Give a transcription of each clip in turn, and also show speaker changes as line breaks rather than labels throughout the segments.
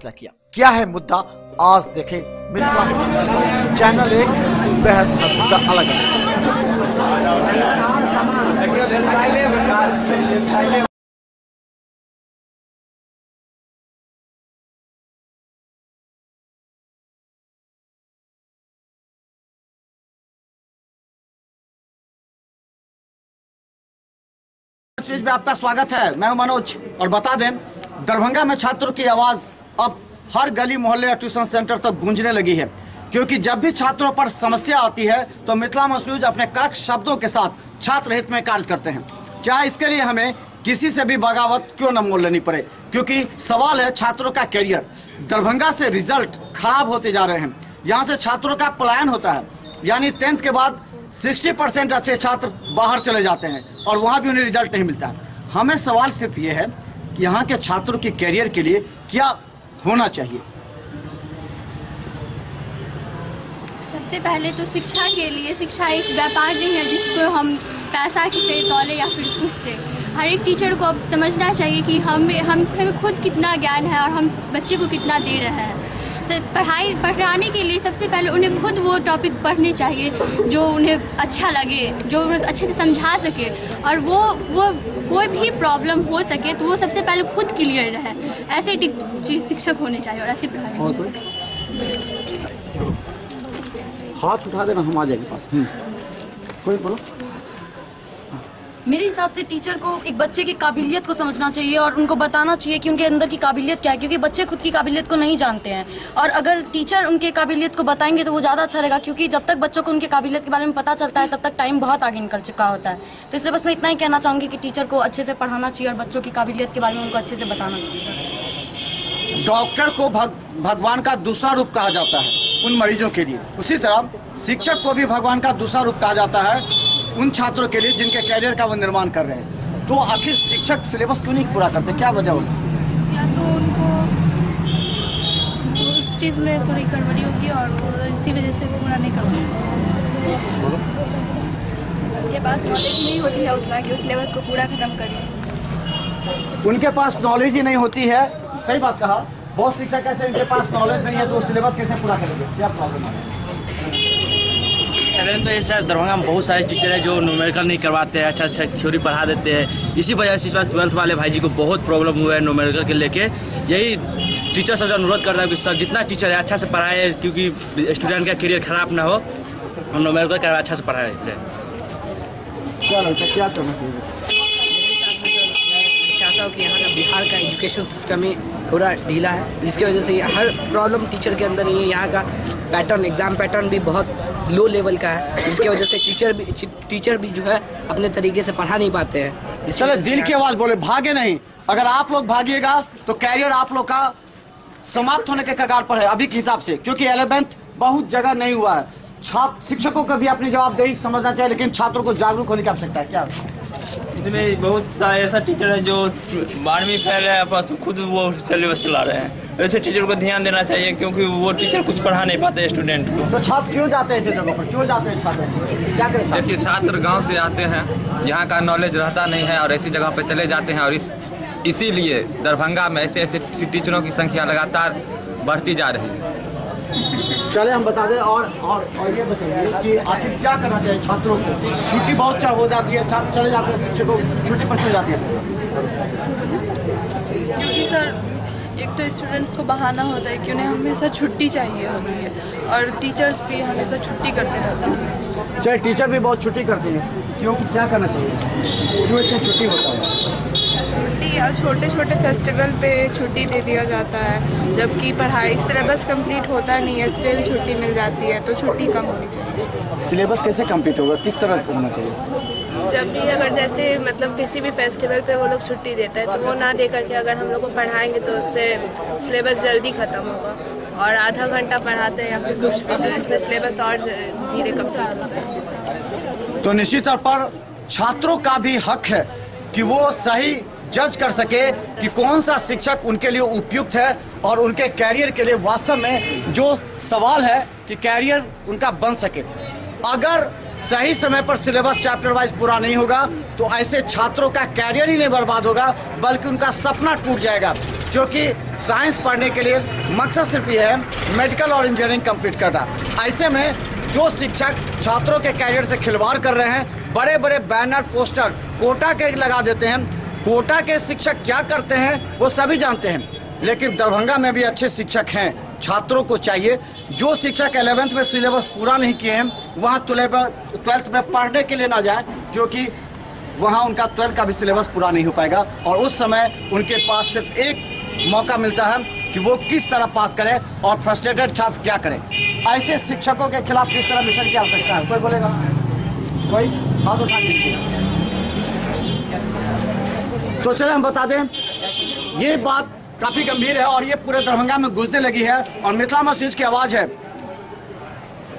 फैसला किया। क्या है मुद्दा, आज देखें मिथिला में। चैनल 1 बहस का मुद्दा अलग है।
में आपका स्वागत है। मैं हूं मनोज और बता दें, दरभंगा में छात्रों की आवाज अब हर गली मोहल्ले या ट्यूशन सेंटर तक गूंजने लगी है, क्योंकि जब भी छात्रों पर समस्या आती है तो मिथिला न्यूज अपने कड़क शब्दों के साथ छात्र हित में कार्य करते हैं, चाहे इसके लिए हमें किसी से भी बगावत क्यों न मोल लेनी पड़े, क्योंकि सवाल है छात्रों का कैरियर। दरभंगा से रिजल्ट खराब होते जा रहे हैं, यहाँ से छात्रों का पलायन होता है, यानी 10th के बाद 60% अच्छे छात्र बाहर चले जाते हैं और वहाँ भी उन्हें रिजल्ट नहीं मिलता। हमें सवाल सिर्फ ये है कि यहाँ के छात्रों के कैरियर के लिए क्या होना चाहिए।
सबसे पहले तो शिक्षा के लिए, शिक्षा एक व्यापार नहीं है जिसको हम पैसा से तौले या फिर उससे। हर एक टीचर को अब समझना चाहिए कि हमें खुद कितना ज्ञान है और हम बच्चे को कितना दे रहे हैं। पढ़ाने के लिए सबसे पहले उन्हें खुद वो टॉपिक पढ़ने चाहिए जो उन्हें अच्छा लगे, जो अच्छे से समझा सके, और वो कोई भी प्रॉब्लम हो सके तो वो सबसे पहले खुद क्लियर रहे। ऐसे शिक्षक होने चाहिए और ऐसे पढ़ाने।
हाथ उठा देना, हम आ जाएंगे पास। कोई बोलो।
मेरे हिसाब से टीचर को एक बच्चे की काबिलियत को समझना चाहिए और उनको बताना चाहिए कि उनके अंदर की काबिलियत क्या है, क्योंकि बच्चे खुद की काबिलियत को नहीं जानते हैं। और अगर टीचर उनके काबिलियत को बताएंगे तो वो ज़्यादा अच्छा रहेगा, क्योंकि जब तक बच्चों को उनके काबिलियत के बारे में पता चलता है तब तक टाइम बहुत आगे निकल चुका होता है। तो इसलिए बस मैं इतना ही कहना चाहूँगी कि टीचर को अच्छे से पढ़ाना चाहिए और बच्चों की काबिलियत के बारे में उनको अच्छे से बताना चाहिए।
डॉक्टर को भगवान का दूसरा रूप कहा जाता है उन मरीजों के लिए, उसी तरह शिक्षक को भी भगवान का दूसरा रूप कहा जाता है उन छात्रों के लिए जिनके कैरियर का वो निर्माण कर रहे हैं। तो आखिर शिक्षक सिलेबस क्यों नहीं पूरा करते, क्या वजह हो सकती है?
या तो उनको उस चीज़ में थोड़ी गड़बड़ी होगी और वो इसी वजह से पूरा नहीं कर पाते।
ये पास नॉलेज नहीं होती है उतना कि उस सिलेबस को पूरा खत्म करें।
उनके पास नॉलेज ही नहीं होती है। सही बात कहा। बहुत शिक्षक ऐसे इनके पास नॉलेज नहीं है तो सिलेबस कैसे पूरा करेंगे, क्या प्रॉब्लम है?
तो ऐसा दरभंगा में बहुत सारे टीचर हैं जो न्यूमेरिकल नहीं करवाते हैं, अच्छा अच्छा थ्योरी पढ़ा देते हैं। इसी वजह से इस बार 12th वाले भाई जी को बहुत प्रॉब्लम हुआ है न्यूमेरिकल के लेके। यही टीचर सबसे अनुरोध करता है कि सब जितना टीचर है अच्छा से पढ़ाए, क्योंकि स्टूडेंट का करियर खराब ना हो और न्यूमेरिकल का अच्छा से पढ़ाया जाए।
क्या लगता है, क्या करना चाहिए?
चाहता हूँ कि यहाँ का बिहार का एजुकेशन सिस्टम ही थोड़ा ढीला है, जिसकी वजह से हर प्रॉब्लम टीचर के अंदर नहीं है। यहाँ का पैटर्न, एग्ज़ाम पैटर्न भी बहुत लो लेवल का है, जिसकी वजह से टीचर भी जो है अपने तरीके से पढ़ा नहीं पाते हैं।
चलो दिल की आवाज़ बोले, भागे नहीं। अगर आप लोग भागिएगा तो कैरियर आप लोग का समाप्त होने के कगार पर है अभी के हिसाब से, क्योंकि 11th बहुत जगह नहीं हुआ है। छात्र शिक्षकों को भी अपनी जवाबदेही समझना चाहिए, लेकिन छात्रों को जागरूक होने की आवश्यकता है। क्या
इसमें बहुत सारे ऐसा टीचर है जो 12वीं फेल है, बस खुद वो सिलेबस चला रहे हैं। ऐसे टीचर को ध्यान देना चाहिए, क्योंकि वो टीचर कुछ पढ़ा नहीं पाते स्टूडेंट को।
तो छात्र क्यों जाते हैं ऐसे जगहों पर, क्यों जाते हैं छात्र, क्या करें?
देखिए, छात्र गांव से आते हैं, यहाँ का नॉलेज रहता नहीं है और ऐसी जगह पर चले जाते हैं, और इसीलिए दरभंगा में ऐसे ऐसे टीचरों की संख्या लगातार बढ़ती जा रही है।
चले हम बता दें और ये बताइए कि आखिर क्या करना चाहिए छात्रों को। छुट्टी बहुत हो जाती है, छात्र चले जाते हैं, शिक्षकों छुट्टी पर चल जाती है।
क्योंकि सर एक तो स्टूडेंट्स को बहाना होता है कि उन्हें हमेशा छुट्टी चाहिए होती है और टीचर्स भी हमेशा छुट्टी करते रहते हैं।
चलिए, टीचर भी बहुत छुट्टी करते हैं, क्यों, क्या करना चाहिए, क्यों इतनी छुट्टी होता है?
छुट्टी और छोटे छोटे फेस्टिवल पे छुट्टी दे दिया जाता है, जबकि पढ़ाई सिलेबस कंप्लीट होता नहीं है, स्टिल छुट्टी मिल जाती है, तो छुट्टी कम होनी चाहिए।
सिलेबस कैसे कंप्लीट होगा, किस तरह होना चाहिए?
जब भी अगर जैसे मतलब किसी भी फेस्टिवल पे वो लोग छुट्टी देते हैं तो वो ना दे करके अगर हम लोग को पढ़ाएंगे तो उससे सिलेबस जल्दी ख़त्म होगा, और आधा घंटा पढ़ाते हैं या फिर कुछ भी तो इसमें सिलेबस और धीरे कंप्लीट होता है।
तो निश्चित तौर पर छात्रों का भी हक है कि वो सही जज कर सके कि कौन सा शिक्षक उनके लिए उपयुक्त है और उनके कैरियर के लिए वास्तव में जो सवाल है कि कैरियर उनका बन सके। अगर सही समय पर सिलेबस चैप्टर वाइज पूरा नहीं होगा तो ऐसे छात्रों का कैरियर ही नहीं बर्बाद होगा, बल्कि उनका सपना टूट जाएगा। जो कि साइंस पढ़ने के लिए मकसद सिर्फ ये है मेडिकल और इंजीनियरिंग कंप्लीट करना। ऐसे में जो शिक्षक छात्रों के कैरियर से खिलवाड़ कर रहे हैं, बड़े बड़े बैनर पोस्टर कोटा के लगा देते हैं। कोटा के शिक्षक क्या करते हैं वो सभी जानते हैं, लेकिन दरभंगा में भी अच्छे शिक्षक हैं। छात्रों को चाहिए जो शिक्षक 11th में सिलेबस पूरा नहीं किए हैं वहाँ 12th में पढ़ने के लिए ना जाए, क्योंकि वहाँ उनका 12th का भी सिलेबस पूरा नहीं हो पाएगा और उस समय उनके पास सिर्फ एक मौका मिलता है कि वो किस तरह पास करें और फ्रस्ट्रेटेड छात्र क्या करें। ऐसे शिक्षकों के खिलाफ किस तरह मिशन की आवश्यकता है? कोई बोलेगा? कोई हाथ उठा दीजिए। तो चले हम बता दें, ये बात काफी गंभीर है और ये पूरे दरभंगा में गूंजने लगी है और मिथिला मस्जिद की आवाज है,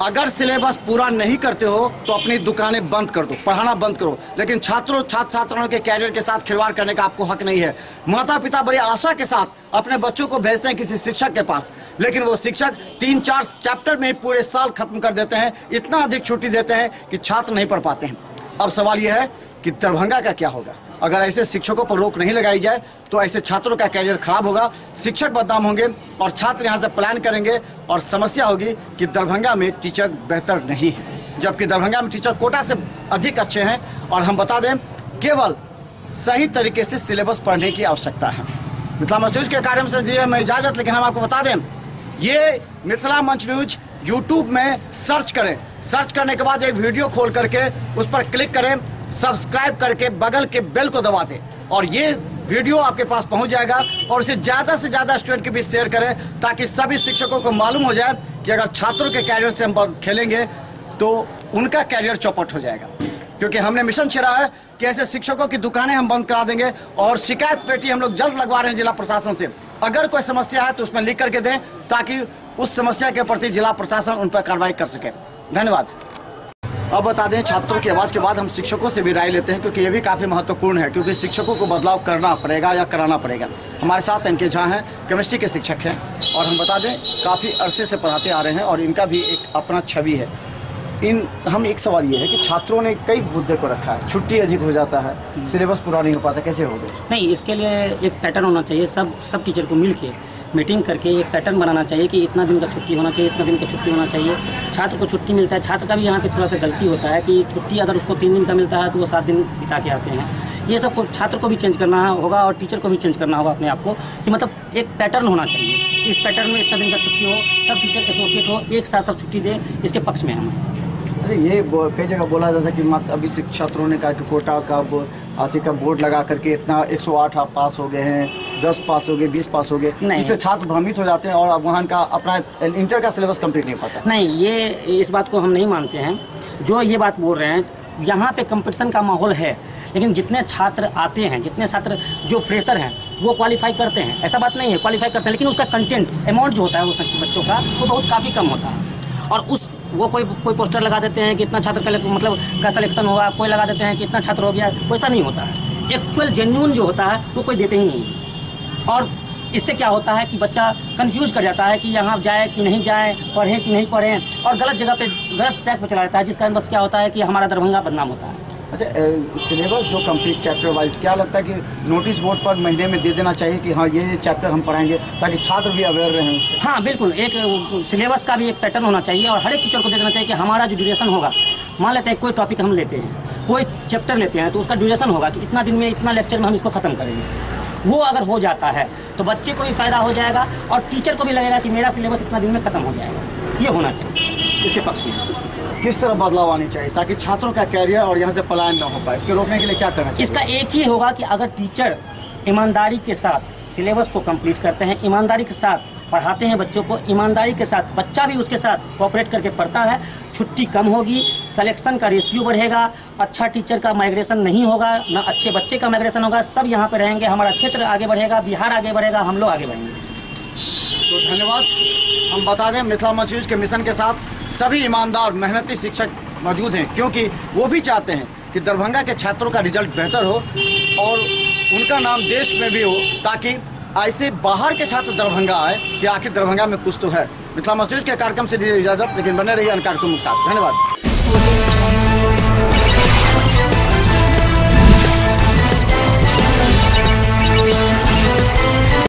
अगर सिलेबस पूरा नहीं करते हो तो अपनी दुकानें बंद कर दो, पढ़ाना बंद करो, लेकिन छात्राओं के कैरियर के साथ खिलवाड़ करने का आपको हक नहीं है। माता पिता बड़ी आशा के साथ अपने बच्चों को भेजते हैं किसी शिक्षक के पास, लेकिन वो शिक्षक 3-4 चैप्टर में पूरे साल खत्म कर देते हैं, इतना अधिक छुट्टी देते हैं कि छात्र नहीं पढ़ पाते हैं। अब सवाल यह है कि दरभंगा का क्या होगा? अगर ऐसे शिक्षकों पर रोक नहीं लगाई जाए तो ऐसे छात्रों का कैरियर खराब होगा, शिक्षक बदनाम होंगे और छात्र यहाँ से प्लान करेंगे और समस्या होगी कि दरभंगा में टीचर बेहतर नहीं है, जबकि दरभंगा में टीचर कोटा से अधिक अच्छे हैं। और हम बता दें, केवल सही तरीके से सिलेबस पढ़ने की आवश्यकता है। मिथिला मंच न्यूज के कार्यक्रम से दिए हमें इजाजत, लेकिन हम आपको बता दें, ये मिथिला मंच न्यूज यूट्यूब में सर्च करें, सर्च करने के बाद एक वीडियो खोल करके उस पर क्लिक करें, सब्सक्राइब करके बगल के बेल को दबा दें और ये वीडियो आपके पास पहुंच जाएगा और इसे ज़्यादा से ज़्यादा स्टूडेंट के बीच शेयर करें, ताकि सभी शिक्षकों को मालूम हो जाए कि अगर छात्रों के कैरियर से हम खेलेंगे तो उनका कैरियर चौपट हो जाएगा। क्योंकि हमने मिशन छेड़ा है कि ऐसे शिक्षकों की दुकानें हम बंद करा देंगे और शिकायत पेटी हम लोग जल्द लगवा रहे हैं जिला प्रशासन से। अगर कोई समस्या है तो उसमें लिख करके दें, ताकि उस समस्या के प्रति जिला प्रशासन उन पर कार्रवाई कर सके। धन्यवाद। अब बता दें, छात्रों की आवाज़ के बाद हम शिक्षकों से भी राय लेते हैं, क्योंकि ये भी काफ़ी महत्वपूर्ण है, क्योंकि शिक्षकों को बदलाव करना पड़ेगा या कराना पड़ेगा। हमारे साथ इनके झा हैं, केमिस्ट्री के शिक्षक हैं और हम बता दें काफ़ी अरसे से पढ़ाते आ रहे हैं और इनका भी एक अपना छवि है। हम एक सवाल ये है कि छात्रों ने कई मुद्दे को रखा है, छुट्टी अधिक हो जाता है, सिलेबस पूरा नहीं हो पाता, कैसे होगा?
नहीं, इसके लिए एक पैटर्न होना चाहिए, सब टीचर को मिल के मीटिंग करके एक पैटर्न बनाना चाहिए कि इतना दिन का छुट्टी होना चाहिए, इतना दिन का छुट्टी होना चाहिए। छात्र को छुट्टी मिलता है, छात्र का भी यहाँ पे थोड़ा सा गलती होता है कि छुट्टी अगर उसको 3 दिन का मिलता है तो वो 7 दिन बिता के आते हैं। ये सब को छात्र को भी चेंज करना होगा और टीचर को भी चेंज करना होगा अपने आप को, कि मतलब एक पैटर्न होना चाहिए, इस पैटर्न में इतना दिन का छुट्टी हो, सब टीचर एसोसिएट हो, एक साथ सब छुट्टी दे, इसके पक्ष में हम।
ये कई जगह बोला जाता है कि मत अभी छात्रों ने कहा कि कोटा का आज का बोर्ड लगा करके इतना 108 आप पास हो गए हैं, 10 पास हो गए, 20 पास हो गए, इससे छात्र भ्रमित हो जाते हैं और अब वहाँ का अपना इंटर का सिलेबस कंप्लीट नहीं पाता।
नहीं, ये इस बात को हम नहीं मानते हैं। जो ये बात बोल रहे हैं, यहाँ पे कंपटीशन का माहौल है, लेकिन जितने छात्र आते हैं, जितने छात्र जो फ्रेशर हैं वो क्वालिफाई करते हैं, ऐसा बात नहीं है, क्वालिफाई करते हैं, लेकिन उसका कंटेंट अमाउंट जो होता है उस बच्चों का वो बहुत काफ़ी कम होता है। और वो कोई पोस्टर लगा देते हैं कि इतना छात्र का मतलब का सिलेक्शन होगा, कोई लगा देते हैं कि इतना छात्र हो गया, वैसा नहीं होता है। एक्चुअल जेन्युइन जो होता है वो कोई देते ही नहीं है। और इससे क्या होता है कि बच्चा कंफ्यूज कर जाता है कि यहाँ जाए कि नहीं जाए, पढ़ें कि नहीं पढ़ें, और गलत जगह पे गलत ट्रैक पे चला जाता है, जिस कारण बस क्या होता है कि हमारा दरभंगा बदनाम होता है।
अच्छा, सिलेबस जो कंप्लीट चैप्टर वाइज, क्या लगता है कि नोटिस बोर्ड पर महीने में दे देना चाहिए कि हाँ ये चैप्टर हम पढ़ाएंगे, ताकि छात्र भी अवेयर रहें उससे?
हाँ बिल्कुल, एक सिलेबस का भी एक पैटर्न होना चाहिए और हर एक टीचर को दे देना चाहिए कि हमारा जो ड्यूरेशन होगा, मान लेते हैं कोई टॉपिक हम लेते हैं, कोई चैप्टर लेते हैं, तो उसका ड्यूरेशन होगा कि इतना दिन में, इतना लेक्चर में हम इसको ख़त्म करेंगे। वो अगर हो जाता है तो बच्चे को भी फ़ायदा हो जाएगा और टीचर को भी लगेगा कि मेरा सिलेबस इतना दिन में ख़त्म हो जाएगा। ये होना चाहिए इसके पक्ष में।
किस तरह बदलाव आनी चाहिए ताकि छात्रों का कैरियर और यहाँ से पलायन न हो पाए, इसको रोकने के लिए क्या करना चाहिए?
इसका एक ही होगा कि अगर टीचर ईमानदारी के साथ सिलेबस को कंप्लीट करते हैं, ईमानदारी के साथ पढ़ाते हैं बच्चों को, ईमानदारी के साथ बच्चा भी उसके साथ कोऑपरेट करके पढ़ता है, छुट्टी कम होगी, सिलेक्शन का रेशियो बढ़ेगा, अच्छा टीचर का माइग्रेशन नहीं होगा, ना अच्छे बच्चे का माइग्रेशन होगा, सब यहाँ पे रहेंगे, हमारा क्षेत्र आगे बढ़ेगा, बिहार आगे बढ़ेगा, हम लोग आगे बढ़ेंगे।
तो धन्यवाद। हम बता दें, मिथिला मंच न्यूज के मिशन के साथ सभी ईमानदार मेहनती शिक्षक मौजूद हैं, क्योंकि वो भी चाहते हैं कि दरभंगा के छात्रों का रिजल्ट बेहतर हो और उनका नाम देश में भी हो, ताकि ऐसे बाहर के छात्र दरभंगा आए कि आखिर दरभंगा में कुछ तो है। मिथिला मंच न्यूज के कार्यक्रम से दीजिए इजाजत, लेकिन बने रहिए अन्य कार्यक्रमों के साथ। धन्यवाद।